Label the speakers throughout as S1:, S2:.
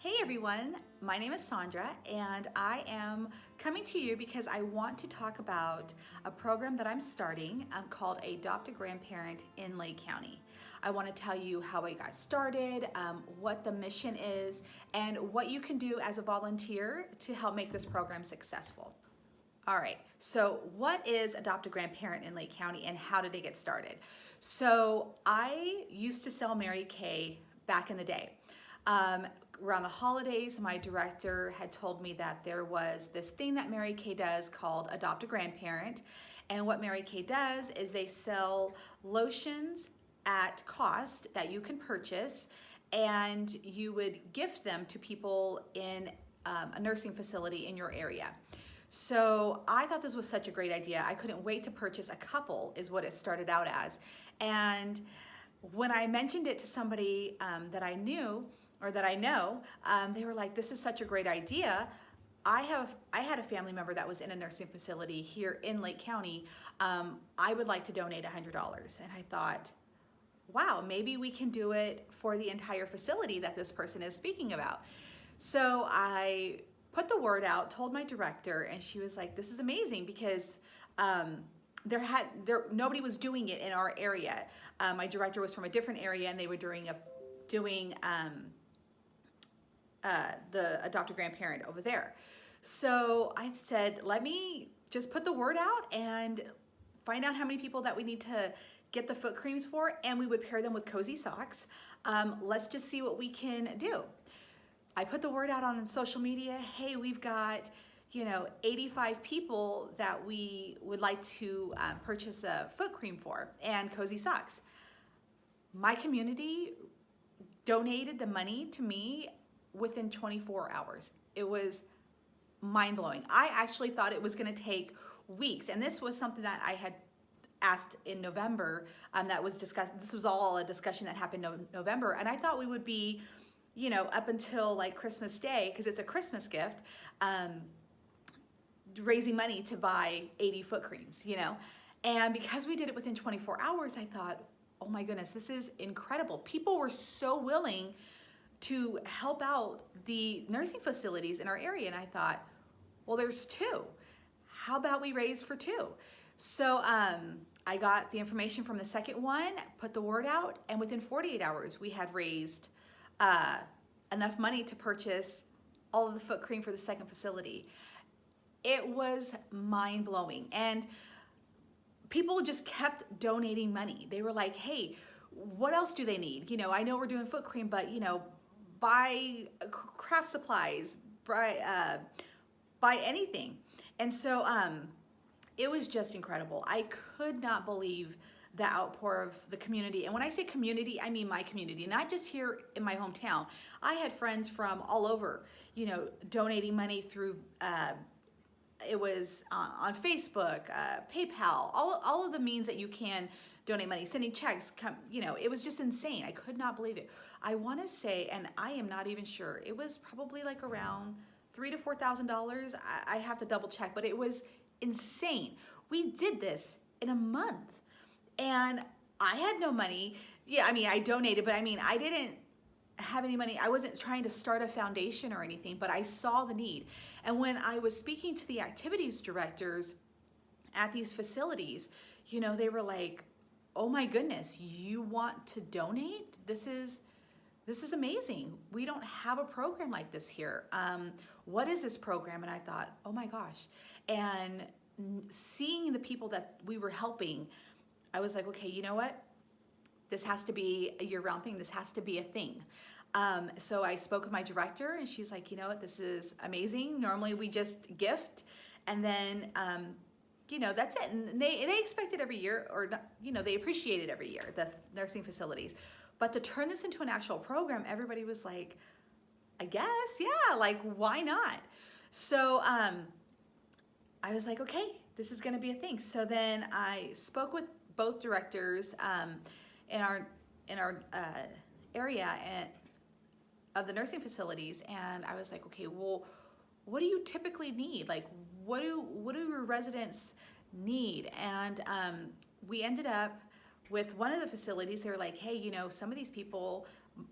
S1: Hey everyone, my name is Sandra and I am coming to you because I want to talk about a program that I'm starting called Adopt a Grandparent in Lake County. I want to tell you how I got started, what the mission is, and what you can do as a volunteer to help make this program successful. All right, so what is Adopt a Grandparent in Lake County and how did it get started? So I used to sell Mary Kay back in the day. Around the holidays, my director had told me that there was this thing that Mary Kay does called Adopt a Grandparent. And what Mary Kay does is they sell lotions at cost that you can purchase, and you would gift them to people in a nursing facility in your area. So I thought this was such a great idea. I couldn't wait to purchase a couple, is what it started out as. And when I mentioned it to somebody that I knew, or that I know, they were like, this is such a great idea. I had a family member that was in a nursing facility here in Lake County. I would like to donate $100. And I thought, wow, maybe we can do it for the entire facility that this person is speaking about. So I put the word out, told my director, and she was like, this is amazing because nobody was doing it in our area. My director was from a different area and they were doing the Adopt a Grandparent over there. So I said, let me just put the word out and find out how many people that we need to get the foot creams for, and we would pair them with cozy socks. Let's just see what we can do. I put the word out on social media, hey, we've got 85 people that we would like to purchase a foot cream for and cozy socks. My community donated the money to me within 24 hours. It was mind-blowing. I actually thought it was going to take weeks, and this was something that I had asked in November that was discussed. This was all a discussion that happened in November, and I thought we would be up until like Christmas Day, because it's a Christmas gift, raising money to buy 80 foot creams, and because we did it within 24 hours, I thought, oh my goodness, this is incredible. People were so willing to help out the nursing facilities in our area. And I thought, well, there's two. How about we raise for two? So I got the information from the second one, put the word out, and within 48 hours, we had raised enough money to purchase all of the foot cream for the second facility. It was mind-blowing. And people just kept donating money. They were like, hey, what else do they need? I know we're doing foot cream, but buy craft supplies, buy anything. And so it was just incredible. I could not believe the outpour of the community. And when I say community, I mean my community, not just here in my hometown. I had friends from all over, donating money through, it was on Facebook, PayPal, all of the means that you can donate money, sending checks, it was just insane. I could not believe it. I want to say, and I am not even sure, it was probably like around $3,000 to $4,000. I have to double check, but it was insane. We did this in a month, and I had no money. Yeah, I donated, but I didn't have any money. I wasn't trying to start a foundation or anything, but I saw the need. And when I was speaking to the activities directors at these facilities, they were like, oh my goodness, you want to donate? This is amazing. We don't have a program like this here. What is this program? And I thought, oh my gosh. And seeing the people that we were helping, I was like, okay, you know what? This has to be a year-round thing. This has to be a thing. So I spoke with my director, and she's like, you know what? This is amazing. Normally we just gift, and then that's it. And they expect it every year, or they appreciate it every year, the nursing facilities. But to turn this into an actual program, everybody was like, I guess, yeah, like, why not? So I was like, okay, this is gonna be a thing. So then I spoke with both directors in our area of the nursing facilities, and I was like, okay, well, what do you typically need? Like, what do your residents need? And we ended up with one of the facilities, they were like, hey, some of these people,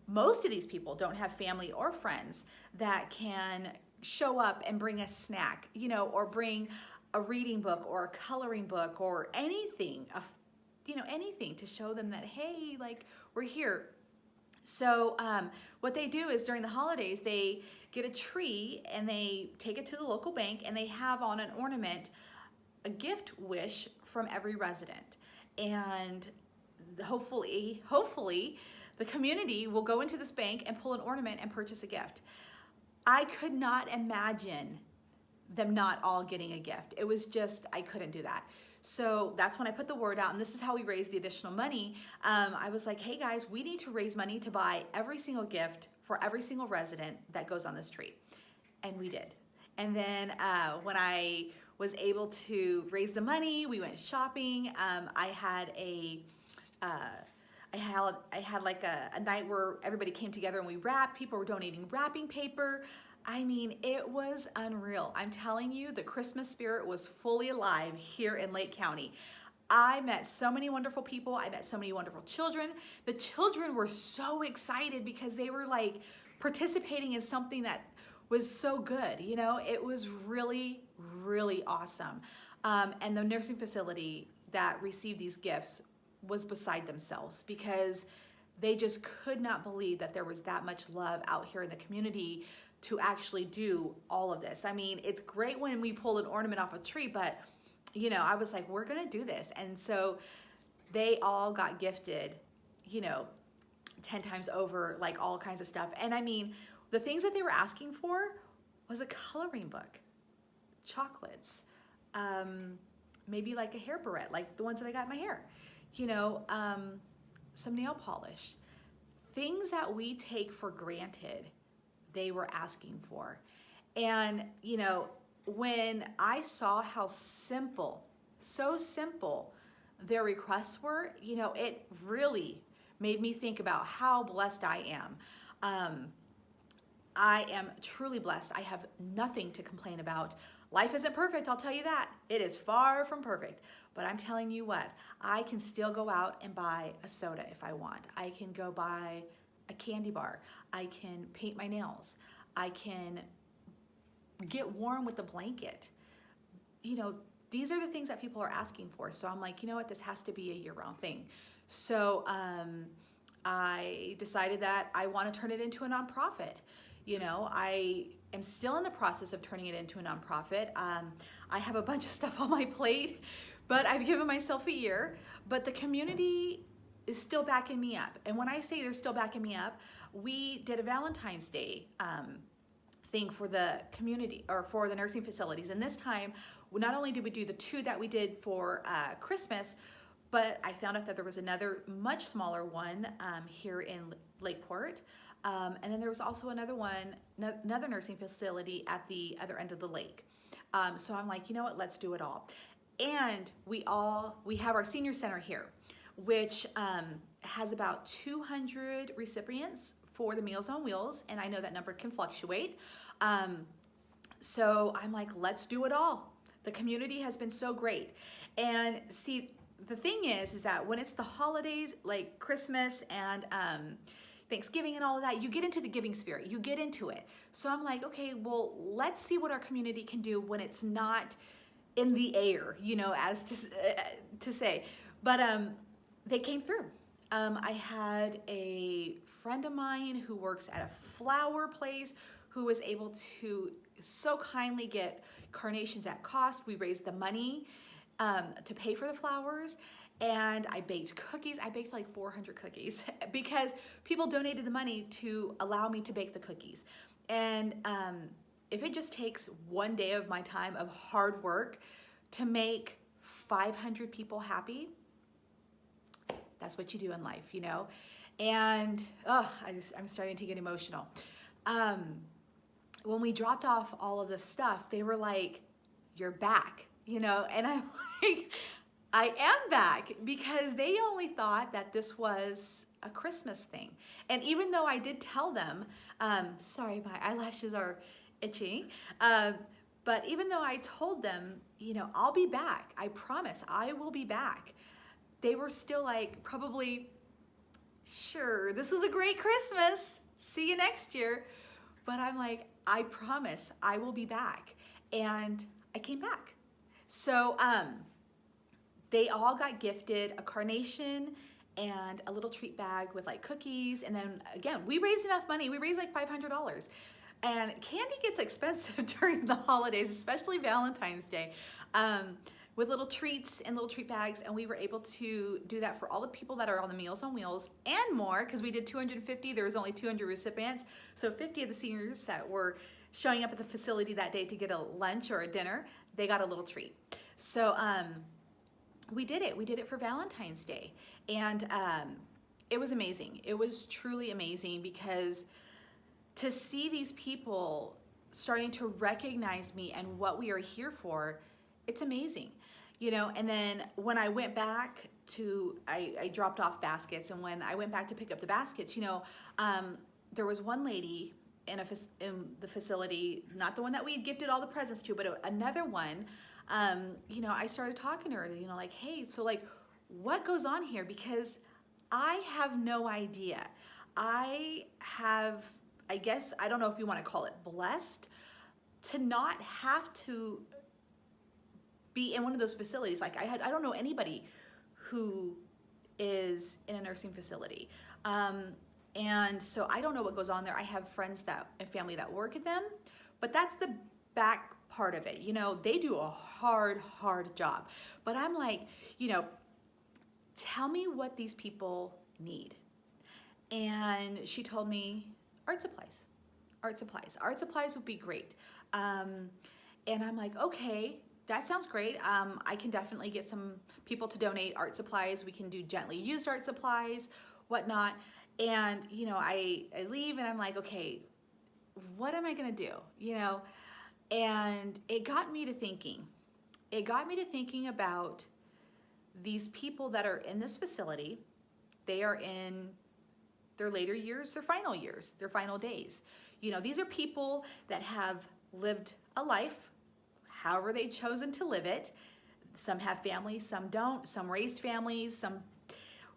S1: most of these people don't have family or friends that can show up and bring a snack, or bring a reading book or a coloring book or anything, anything to show them that, hey, like, we're here. So what they do is during the holidays, they get a tree and they take it to the local bank and they have on an ornament a gift wish from every resident. And hopefully the community will go into this bank and pull an ornament and purchase a gift. I could not imagine them not all getting a gift. It was just, I couldn't do that. So that's when I put the word out, and this is how we raised the additional money. I was like, hey guys, we need to raise money to buy every single gift for every single resident that goes on this tree. And we did. And then when I was able to raise the money, we went shopping. I had like a night where everybody came together and we wrapped. People were donating wrapping paper. I mean, it was unreal. I'm telling you, the Christmas spirit was fully alive here in Lake County. I met so many wonderful people. I met so many wonderful children. The children were so excited because they were like participating in something that was so good. It was really, really awesome. And the nursing facility that received these gifts was beside themselves because they just could not believe that there was that much love out here in the community to actually do all of this. I mean, it's great when we pull an ornament off a tree, but I was like, we're gonna do this. And so they all got gifted, 10 times over, like all kinds of stuff. And I mean, the things that they were asking for was a coloring book, chocolates, maybe like a hair barrette, like the ones that I got in my hair, some nail polish, things that we take for granted, they were asking for. And, when I saw how so simple their requests were, it really made me think about how blessed I am. I am truly blessed. I have nothing to complain about. Life isn't perfect, I'll tell you that. It is far from perfect. But I'm telling you what, I can still go out and buy a soda if I want. I can go buy a candy bar. I can paint my nails. I can get warm with a blanket. These are the things that people are asking for. So I'm like, you know what, this has to be a year-round thing. So I decided that I want to turn it into a nonprofit. I am still in the process of turning it into a nonprofit. I have a bunch of stuff on my plate, but I've given myself a year. But the community is still backing me up. And when I say they're still backing me up, we did a Valentine's Day thing for the community or for the nursing facilities. And this time, not only did we do the 2 that we did for Christmas, but I found out that there was another much smaller one here in Lakeport. And then there was also another nursing facility at the other end of the lake. So I'm like, you know what, let's do it all. And we have our senior center here, which has about 200 recipients for the Meals on Wheels, and I know that number can fluctuate. So I'm like, let's do it all. The community has been so great. And see, the thing is that when it's the holidays, like Christmas and Thanksgiving and all of that, you get into the giving spirit, you get into it. So I'm like, okay, well, let's see what our community can do when it's not in the air, as to say. But they came through. I had a friend of mine who works at a flower place who was able to so kindly get carnations at cost. We raised the money to pay for the flowers, and I baked cookies. I baked like 400 cookies because people donated the money to allow me to bake the cookies. And if it just takes one day of my time of hard work to make 500 people happy, that's what you do in life, And I'm starting to get emotional. When we dropped off all of this stuff, they were like, "You're back," And I'm like, I am back, because they only thought that this was a Christmas thing. And even though I did tell them, sorry, my eyelashes are itchy, but even though I told them, I'll be back, I promise I will be back, they were still like, probably, sure, this was a great Christmas. See you next year. But I'm like, I promise I will be back. And I came back. So they all got gifted a carnation and a little treat bag with like cookies. And then again, we raised enough money. We raised like $500. And candy gets expensive during the holidays, especially Valentine's Day, with little treats and little treat bags. And we were able to do that for all the people that are on the Meals on Wheels and more, because we did 250. There was only 200 recipients. So 50 of the seniors that were showing up at the facility that day to get a lunch or a dinner, they got a little treat. So we did it. We did it for Valentine's Day. And it was amazing. It was truly amazing, because to see these people starting to recognize me and what we are here for, it's amazing. You know, and then when I went back to, I dropped off baskets, and when I went back to pick up the baskets, you know, there was one lady in the facility, not the one that we had gifted all the presents to, but another one. You know, I started talking to her, you know, like, hey, so like, what goes on here? Because I have no idea. I guess, I don't know if you want to call it blessed, to not have to be in one of those facilities. Like I don't know anybody who is in a nursing facility. And so I don't know what goes on there. I have friends and family that work at them, but that's the back part of it. You know, they do a hard job. But I'm like, you know, tell me what these people need. And she told me art supplies. Art supplies would be great. And I'm like, okay, that sounds great. I can definitely get some people to donate art supplies. We can do gently used art supplies, whatnot. And, you know, I leave and I'm like, okay, what am I gonna do? You know, and it got me to thinking. It got me to thinking about these people that are in this facility. They are in their later years, their final days. You know, these are people that have lived a life, however they've chosen to live it. Some have families, some don't, some raised families, some,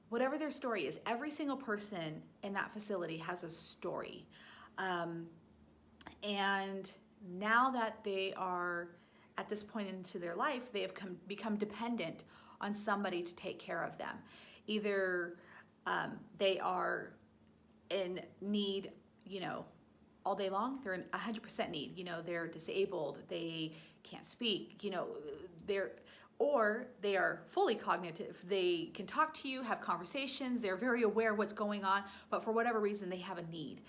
S1: whatever their story is. Every single person in that facility has a story. And now that they are at this point into their life, they have become dependent on somebody to take care of them. Either they are in need, you know, all day long. They're in 100% need. You know, they're disabled. They can't speak. You know, or they are fully cognitive. They can talk to you, have conversations. They're very aware of what's going on, but for whatever reason, they have a need.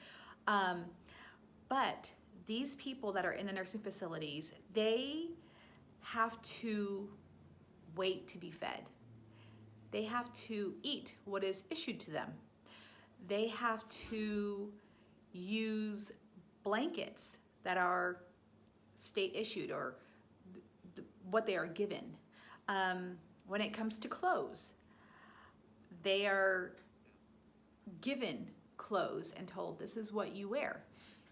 S1: But these people that are in the nursing facilities, they have to wait to be fed. They have to eat what is issued to them. They have to use blankets that are state issued or what they are given. When it comes to clothes, they are given clothes and told this is what you wear,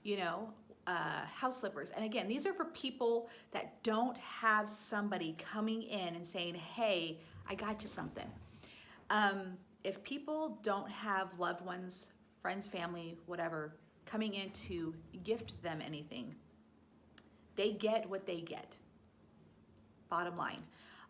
S1: you know, house slippers. And again, these are for people that don't have somebody coming in and saying, hey, I got you something. If people don't have loved ones, friends, family, whatever, coming in to gift them anything, they get what they get. Bottom line.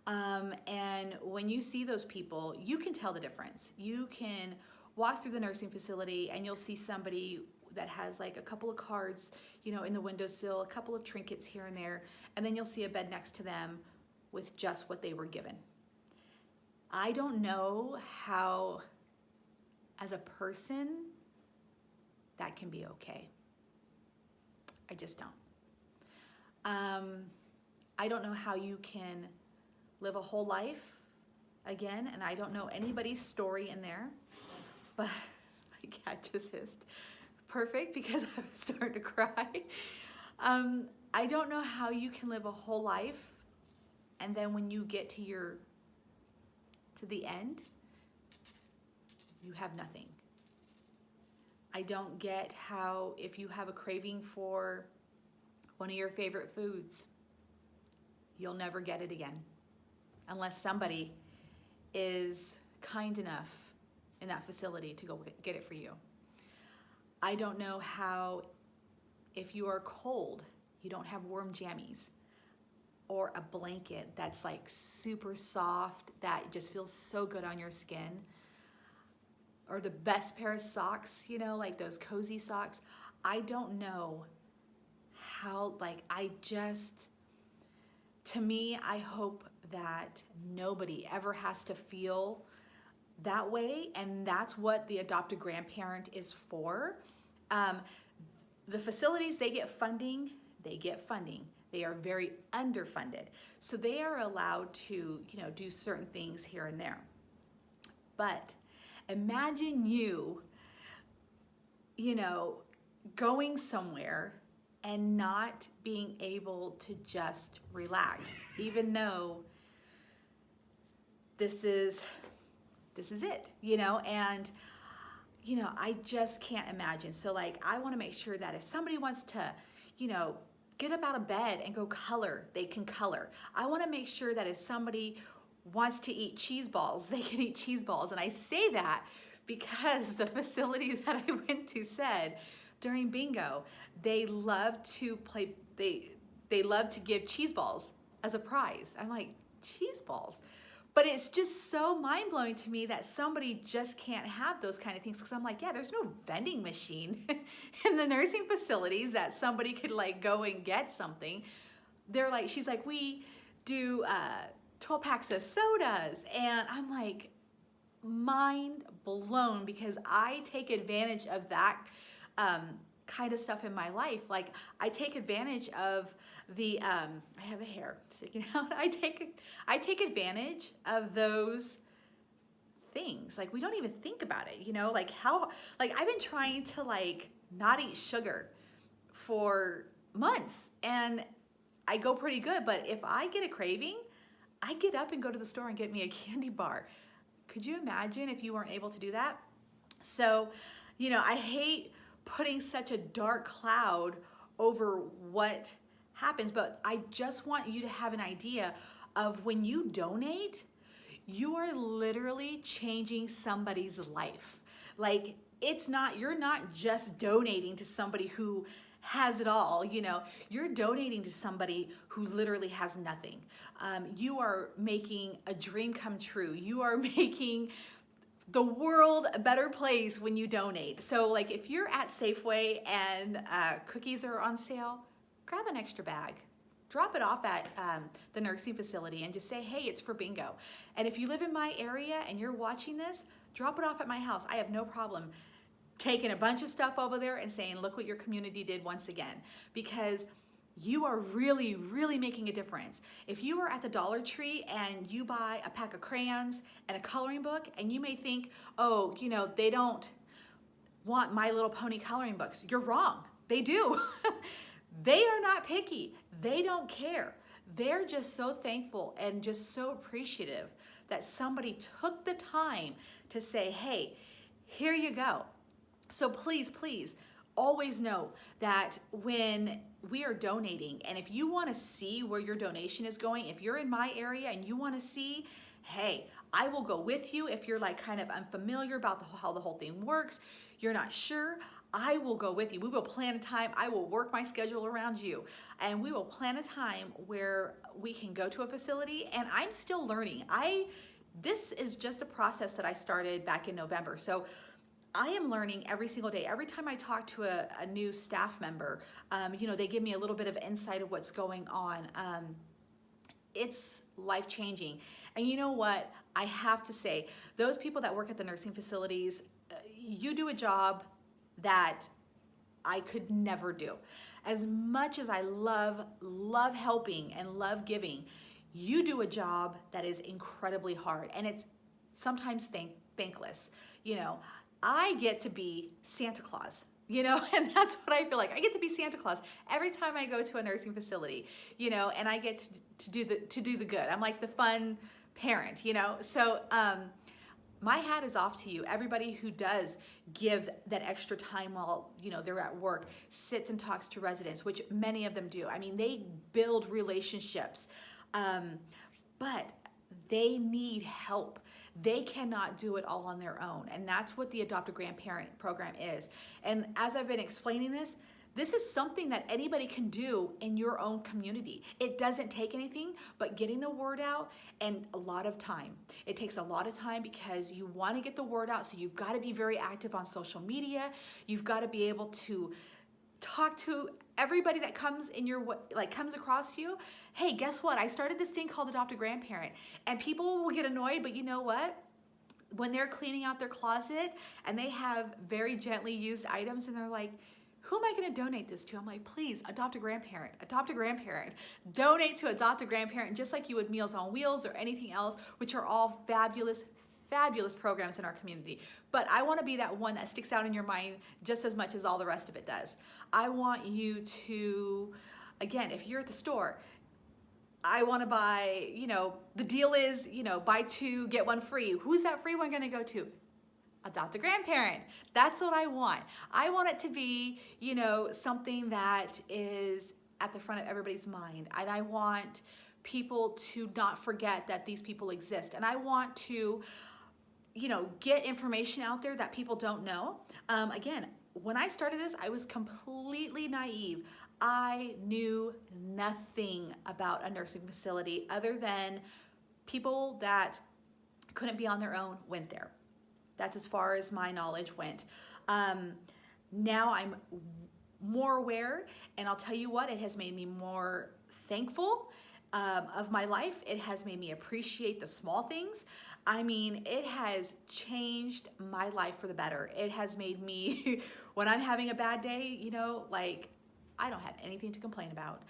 S1: And when you see those people, you can tell the difference. You can walk through the nursing facility and you'll see somebody that has like a couple of cards, you know, in the windowsill, a couple of trinkets here and there, and then you'll see a bed next to them with just what they were given. I don't know how, as a person, that can be okay. I just don't. I don't know how you can live a whole life again, and I don't know anybody's story in there, but my cat just hissed. Perfect, because I was starting to cry. I don't know how you can live a whole life, and then when you get to the end, you have nothing. I don't get how, if you have a craving for one of your favorite foods, you'll never get it again unless somebody is kind enough in that facility to go get it for you. I don't know how, if you are cold, you don't have warm jammies or a blanket that's like super soft that just feels so good on your skin, or the best pair of socks, you know, like those cozy socks. I don't know how, like, to me, I hope that nobody ever has to feel that way, and that's what the Adopt a Grandparent is for. The facilities, they get funding. They are very underfunded. So they are allowed to, do certain things here and there. But imagine you going somewhere and not being able to just relax, even though this is it, and I just can't imagine. So like, I want to make sure that if somebody wants to, get up out of bed and go color, they can color. I want to make sure that if somebody wants to eat cheese balls, they can eat cheese balls. And I say that because the facility that I went to said during bingo, they love to play, they love to give cheese balls as a prize. I'm like, cheese balls? But it's just so mind-blowing to me that somebody just can't have those kind of things, because I'm like, yeah, there's no vending machine in the nursing facilities that somebody could like go and get something. They're like, she's like, we do 12 packs of sodas. And I'm like, mind blown, because I take advantage of that kind of stuff in my life. Like, I take advantage of the I have a hair sticking out. I take advantage of those things. Like, we don't even think about it, like how, like, I've been trying to like not eat sugar for months and I go pretty good, but if I get a craving, I get up and go to the store and get me a candy bar. Could you imagine if you weren't able to do that? So, I hate putting such a dark cloud over what happens, but I just want you to have an idea of when you donate, you are literally changing somebody's life. Like, you're not just donating to somebody who has it all, you're donating to somebody who literally has nothing. You are making a dream come true. You are making the world a better place when you donate. So like, if you're at Safeway and cookies are on sale, grab an extra bag. Drop it off at the nursing facility and just say, hey, it's for bingo. And if you live in my area and you're watching this, drop it off at my house. I have no problem taking a bunch of stuff over there and saying, look what your community did once again, because you are really, really making a difference. If you are at the Dollar Tree and you buy a pack of crayons and a coloring book, and you may think, oh, they don't want My Little Pony coloring books. You're wrong. They do. They are not picky. They don't care. They're just so thankful and just so appreciative that somebody took the time to say, hey, here you go. So please, please, always know that when we are donating, and if you want to see where your donation is going, if you're in my area and you want to see, hey, I will go with you. If you're like kind of unfamiliar about how the whole thing works, you're not sure, I will go with you. We will plan a time. I will work my schedule around you, and we will plan a time where we can go to a facility. And I'm still learning. This is just a process that I started back in November. So I am learning every single day. Every time I talk to a new staff member, they give me a little bit of insight of what's going on. It's life-changing. And you know what? I have to say, those people that work at the nursing facilities, you do a job that I could never do. As much as I love helping and love giving, you do a job that is incredibly hard, and it's sometimes thankless. I get to be Santa Claus, and that's what I feel like. I get to be Santa Claus every time I go to a nursing facility, and I get to do the good. I'm like the fun parent, So my hat is off to you. Everybody who does give that extra time while they're at work, sits and talks to residents, which many of them do. I mean, they build relationships, but they need help. They cannot do it all on their own. And that's what the Adopt a Grandparent program is. And as I've been explaining this, this is something that anybody can do in your own community. It doesn't take anything but getting the word out and a lot of time. It takes a lot of time because you want to get the word out, so you've got to be very active on social media. You've got to be able to talk to everybody that comes comes across you. Hey, guess what? I started this thing called Adopt a Grandparent, and people will get annoyed, but you know what? When they're cleaning out their closet and they have very gently used items and they're like, who am I going to donate this to? I'm like, please, adopt a grandparent, adopt a grandparent. Donate to Adopt a Grandparent, just like you would Meals on Wheels or anything else, which are all fabulous, fabulous programs in our community. But I want to be that one that sticks out in your mind just as much as all the rest of it does. I want you to, again, if you're at the store, I want to buy, the deal is, buy 2, get 1 free. Who's that free one going to go to? Adopt a Grandparent. That's what I want. I want it to be, something that is at the front of everybody's mind. And I want people to not forget that these people exist. And I want to, get information out there that people don't know. Again, when I started this, I was completely naive. I knew nothing about a nursing facility other than people that couldn't be on their own went there. That's as far as my knowledge went. Now I'm more aware, and I'll tell you what, it has made me more thankful of my life. It has made me appreciate the small things. I mean, it has changed my life for the better. It has made me, when I'm having a bad day, I don't have anything to complain about,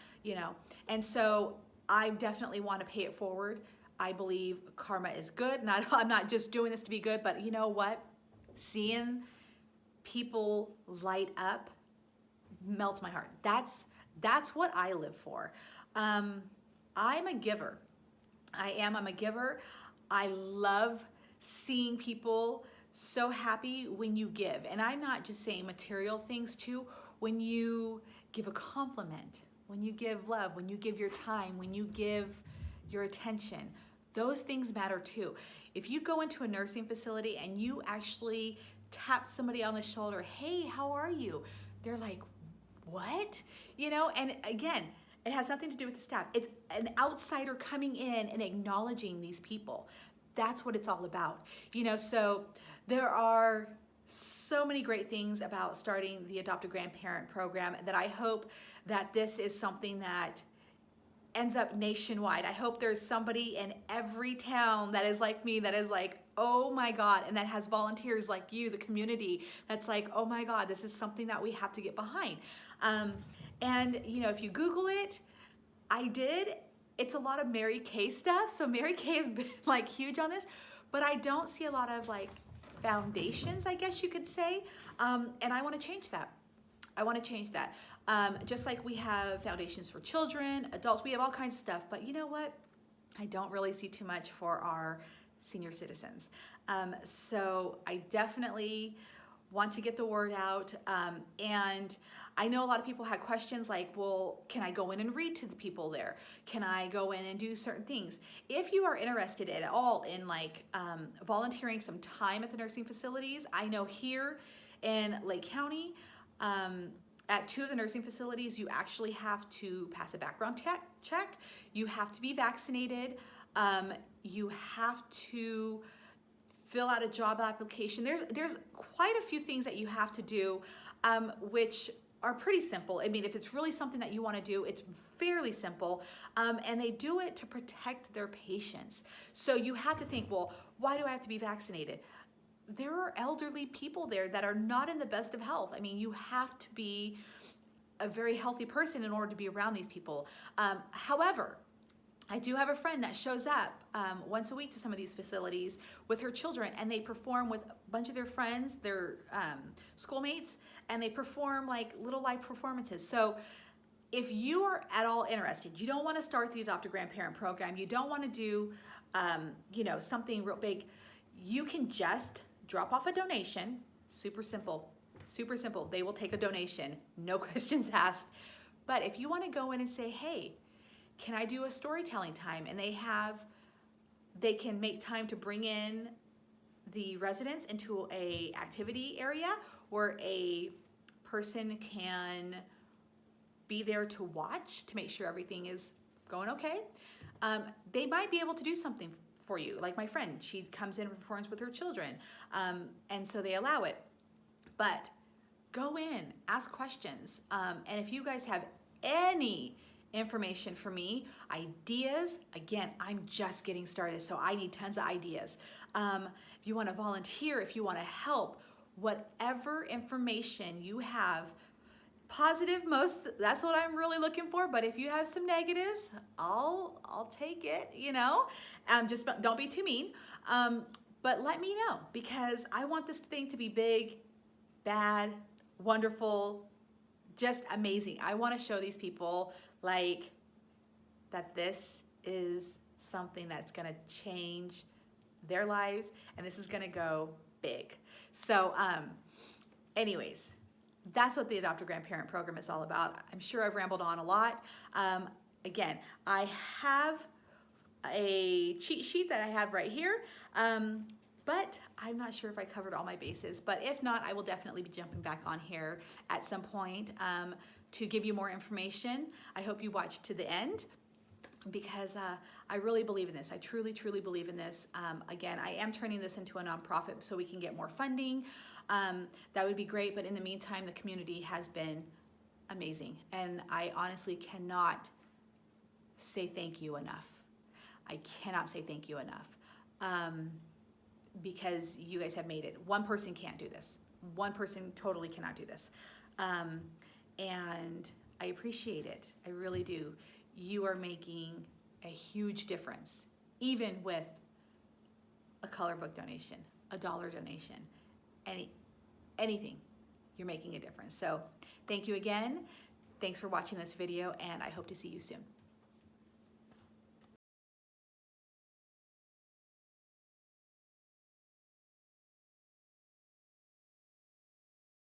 S1: And so I definitely want to pay it forward. I believe karma is good. I'm not just doing this to be good, but you know what? Seeing people light up melts my heart. That's what I live for. I'm a giver. I'm a giver. I love seeing people so happy when you give. And I'm not just saying material things too. When you give a compliment, when you give love, when you give your time, when you give your attention, those things matter too. If you go into a nursing facility and you actually tap somebody on the shoulder, hey, how are you? They're like, what? And again, it has nothing to do with the staff. It's an outsider coming in and acknowledging these people. That's what it's all about. So there are so many great things about starting the Adopt a Grandparent program that I hope that this is something that ends up nationwide. I hope there's somebody in every town that is like me, that is like, oh my God, and that has volunteers like you, the community, that's like, oh my God, this is something that we have to get behind. And if you Google it, it's a lot of Mary Kay stuff. So Mary Kay has been huge on this, but I don't see a lot of foundations, I guess you could say. And I want to change that. Just like we have foundations for children, adults, we have all kinds of stuff. But you know what? I don't really see too much for our senior citizens. So I definitely want to get the word out. And I know a lot of people had questions like, well, can I go in and read to the people there? Can I go in and do certain things? If you are interested at all in volunteering some time at the nursing facilities, I know here in Lake County, at 2 of the nursing facilities, you actually have to pass a background check. You have to be vaccinated. You have to fill out a job application. There's quite a few things that you have to do, which are pretty simple. I mean, if it's really something that you want to do, it's fairly simple. And they do it to protect their patients. So you have to think, well, why do I have to be vaccinated? There are elderly people there that are not in the best of health. I mean, you have to be a very healthy person in order to be around these people. However, I do have a friend that shows up once a week to some of these facilities with her children, and they perform with a bunch of their friends, their schoolmates, and they perform little live performances. So if you are at all interested, you don't want to start the Adopt a Grandparent program, you don't want to do something real big, you can just drop off a donation. Super simple. They will take a donation, no questions asked. But if you want to go in and say, hey, can I do a storytelling time? And they can make time to bring in the residents into a activity area where a person can be there to watch to make sure everything is going okay. They might be able to do something for you. Like my friend, she comes in and performs with her children, and so they allow it. But go in, ask questions, and if you guys have any information for me, ideas, again, I'm just getting started, so I need tons of ideas. If you want to volunteer, if you want to help, whatever information you have, positive, that's what I'm really looking for, but if you have some negatives, I'll take it, you know. Just don't be too mean, but let me know, because I want this thing to be big, bad, wonderful, just amazing. I want to show these people like that this is something that's going to change their lives, and this is going to go big. So anyways, that's what the Adopt a Grandparent program is all about. I'm sure I've rambled on a lot. Again, I have a cheat sheet that I have right here, but I'm not sure if I covered all my bases. But if not, I will definitely be jumping back on here at some point to give you more information. I hope you watch to the end, because I really believe in this. I truly, truly believe in this. Again, I am turning this into a nonprofit so we can get more funding. That would be great, but in the meantime, the community has been amazing, and I honestly cannot say thank you enough. I cannot say thank you enough, because you guys have made it. One person can't do this. One person totally cannot do this, and I appreciate it. I really do. You are making a huge difference, even with a color book donation, a $1 donation, anything, you're making a difference. So thank you again. Thanks for watching this video, and I hope to see you soon.